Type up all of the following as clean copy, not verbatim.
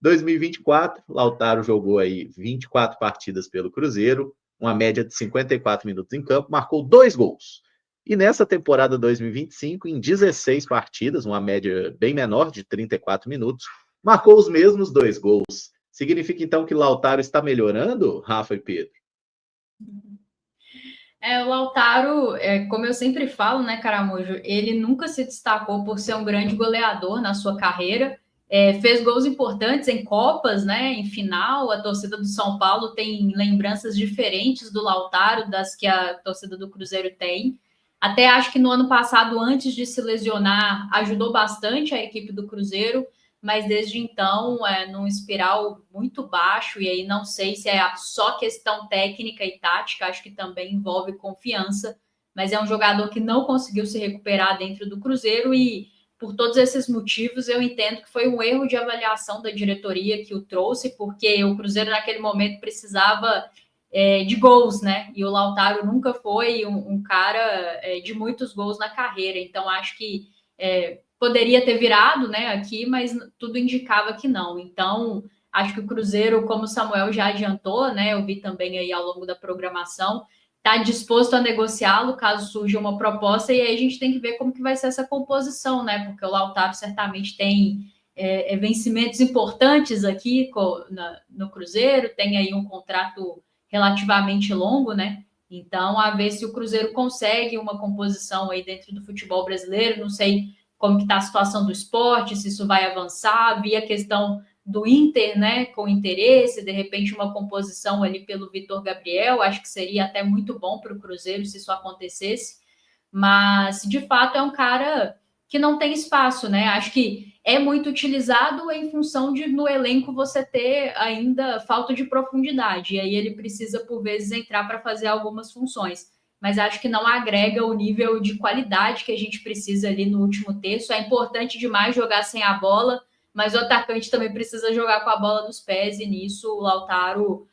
2024, Lautaro jogou aí 24 partidas pelo Cruzeiro, uma média de 54 minutos em campo, marcou 2 gols. E nessa temporada 2025, em 16 partidas, uma média bem menor, de 34 minutos, marcou os mesmos 2 gols. Significa então que Lautaro está melhorando, Rafa e Pedro? O Lautaro, como eu sempre falo, né, Caramujo, ele nunca se destacou por ser um grande goleador na sua carreira. Fez gols importantes em Copas, né, em final. A torcida do São Paulo tem lembranças diferentes do Lautaro das que a torcida do Cruzeiro tem. Até acho que no ano passado, antes de se lesionar, ajudou bastante a equipe do Cruzeiro, mas desde então, num espiral muito baixo, e aí não sei se é só questão técnica e tática, acho que também envolve confiança, mas é um jogador que não conseguiu se recuperar dentro do Cruzeiro e, por todos esses motivos, eu entendo que foi um erro de avaliação da diretoria que o trouxe, porque o Cruzeiro naquele momento precisava de gols, né? E o Lautaro nunca foi um cara de muitos gols na carreira, então acho que poderia ter virado, né, aqui, mas tudo indicava que não. Então, acho que o Cruzeiro, como o Samuel já adiantou, né, eu vi também aí ao longo da programação, está disposto a negociá-lo caso surja uma proposta, e aí a gente tem que ver como que vai ser essa composição, né, porque o Lautaro certamente tem vencimentos importantes aqui no Cruzeiro, tem aí um contrato relativamente longo, né, então a ver se o Cruzeiro consegue uma composição aí dentro do futebol brasileiro, não sei como que está a situação do esporte, se isso vai avançar, vi a questão do Inter, né, com interesse, de repente uma composição ali pelo Vitor Gabriel, acho que seria até muito bom para o Cruzeiro se isso acontecesse, mas de fato é um cara que não tem espaço, né, acho que é muito utilizado em função de no elenco você ter ainda falta de profundidade, e aí ele precisa por vezes entrar para fazer algumas funções, mas acho que não agrega o nível de qualidade que a gente precisa ali no último terço. É importante demais jogar sem a bola, mas o atacante também precisa jogar com a bola nos pés, e nisso o Lautaro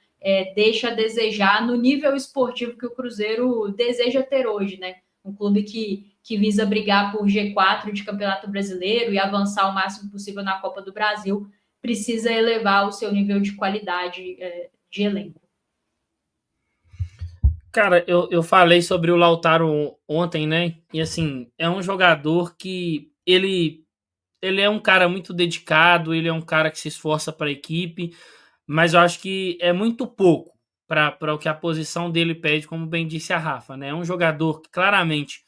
deixa a desejar no nível esportivo que o Cruzeiro deseja ter hoje, né? Um clube que visa brigar por G4 de Campeonato Brasileiro e avançar o máximo possível na Copa do Brasil, precisa elevar o seu nível de qualidade de elenco. Cara, eu falei sobre o Lautaro ontem, né? E assim, é um jogador que ele é um cara muito dedicado, ele é um cara que se esforça para a equipe, mas eu acho que é muito pouco para o que a posição dele pede, como bem disse a Rafa, né? É um jogador que claramente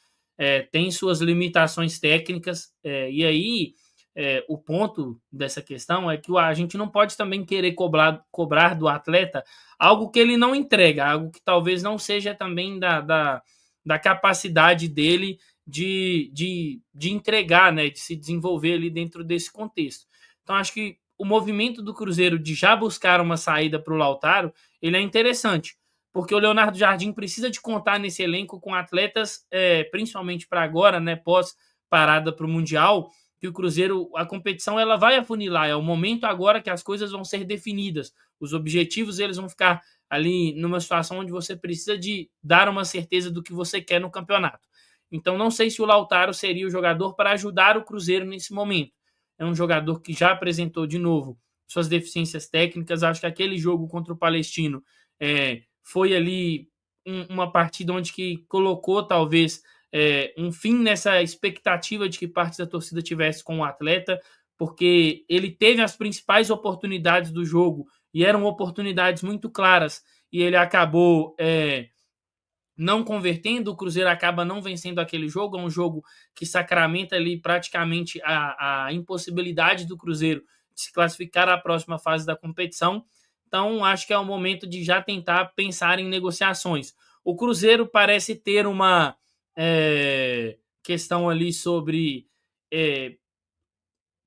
tem suas limitações técnicas, e aí o ponto dessa questão é que a gente não pode também querer cobrar do atleta algo que ele não entrega, algo que talvez não seja também da capacidade dele de entregar, né, de se desenvolver ali dentro desse contexto. Então, acho que o movimento do Cruzeiro de já buscar uma saída para o Lautaro, ele é interessante, porque o Leonardo Jardim precisa de contar nesse elenco com atletas, principalmente para agora, né, pós parada para o Mundial, que o Cruzeiro, a competição ela vai afunilar, é o momento agora que as coisas vão ser definidas, os objetivos eles vão ficar ali numa situação onde você precisa de dar uma certeza do que você quer no campeonato. Então não sei se o Lautaro seria o jogador para ajudar o Cruzeiro nesse momento. É um jogador que já apresentou de novo suas deficiências técnicas, acho que aquele jogo contra o Palestino foi ali uma partida onde que colocou talvez um fim nessa expectativa de que parte da torcida tivesse com o atleta, porque ele teve as principais oportunidades do jogo e eram oportunidades muito claras e ele acabou não convertendo, o Cruzeiro acaba não vencendo aquele jogo, é um jogo que sacramenta ali praticamente a impossibilidade do Cruzeiro de se classificar à próxima fase da competição. Então, acho que é o momento de já tentar pensar em negociações. O Cruzeiro parece ter uma questão ali sobre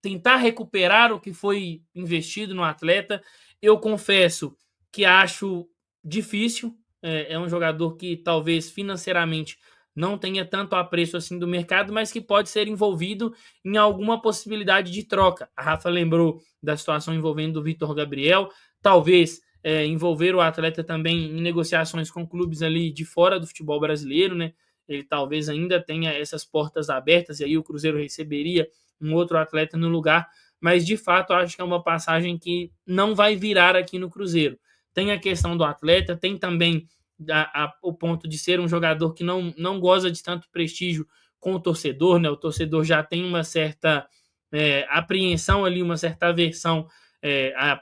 tentar recuperar o que foi investido no atleta. Eu confesso que acho difícil. É um jogador que talvez financeiramente não tenha tanto apreço assim do mercado, mas que pode ser envolvido em alguma possibilidade de troca. A Rafa lembrou da situação envolvendo o Vitor Gabriel, talvez envolver o atleta também em negociações com clubes ali de fora do futebol brasileiro, né? Ele talvez ainda tenha essas portas abertas e aí o Cruzeiro receberia um outro atleta no lugar, mas de fato acho que é uma passagem que não vai virar aqui no Cruzeiro. Tem a questão do atleta, tem também o ponto de ser um jogador que não goza de tanto prestígio com o torcedor, né? O torcedor já tem uma certa apreensão ali, uma certa aversão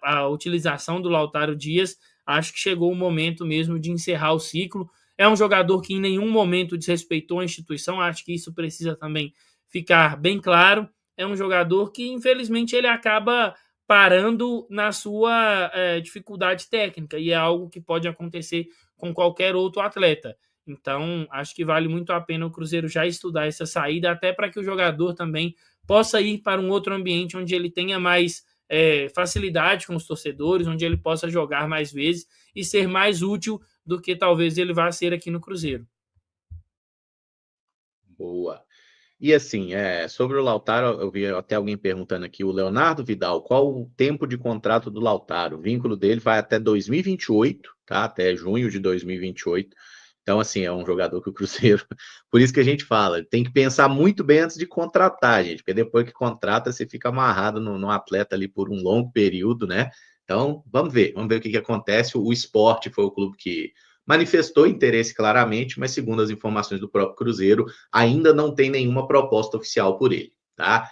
à utilização do Lautaro Dias. Acho que chegou o momento mesmo de encerrar o ciclo. É um jogador que em nenhum momento desrespeitou a instituição, acho que isso precisa também ficar bem claro. É um jogador que, infelizmente, ele acaba parando na sua dificuldade técnica, e é algo que pode acontecer com qualquer outro atleta. Então, acho que vale muito a pena o Cruzeiro já estudar essa saída, até para que o jogador também possa ir para um outro ambiente onde ele tenha mais facilidade com os torcedores, onde ele possa jogar mais vezes e ser mais útil do que talvez ele vá ser aqui no Cruzeiro. Boa. E assim, sobre o Lautaro, eu vi até alguém perguntando aqui, o Leonardo Vidal, qual o tempo de contrato do Lautaro? O vínculo dele vai até 2028, tá? Até junho de 2028. Então, assim, é um jogador que o Cruzeiro... Por isso que a gente fala, tem que pensar muito bem antes de contratar, gente, porque depois que contrata, você fica amarrado no atleta ali por um longo período, né? Então, vamos ver o que acontece. O Sport foi o clube que manifestou interesse claramente, mas segundo as informações do próprio Cruzeiro, ainda não tem nenhuma proposta oficial por ele, tá?